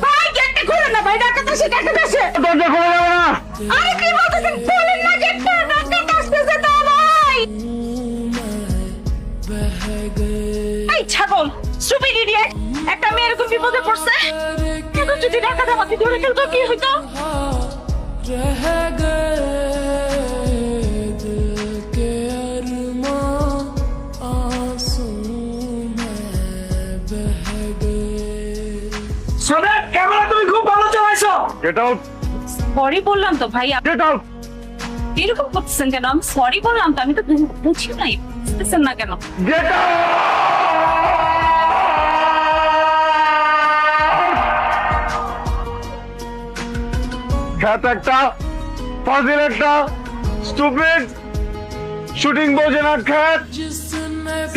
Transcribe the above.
ভাই গেটটা খুলে না ভাই, ডাকাত আসে, ডাকাত আসে। দরজা খুলে যাবে না। আরে কি বলতেছেন, খুলেন না গেটটা, ডাকাত আসতেছে তো ভাই। এই ছাগল, স্টুপিড ইডিয়েট, একটা মেয়ে এরকম বিপদে পড়ছে, এখন যদি ডাকাত আমাকে ধরে ফেলতো কি হইতো? সোনা, ক্যামেরা তুমি খুব ভালো চালাইছো। গেট আউট, সরি বললাম তো ভাই, গেট আউট। এরকম করতেছেন কেন? আমি সরি বললাম তো, আমি তো বুঝি নাই, বুঝতেছেন না কেন? গেট খ্যাত একটা, ফাজিল একটা, স্টুপিড, শুটিং বোঝে না খ্যাত।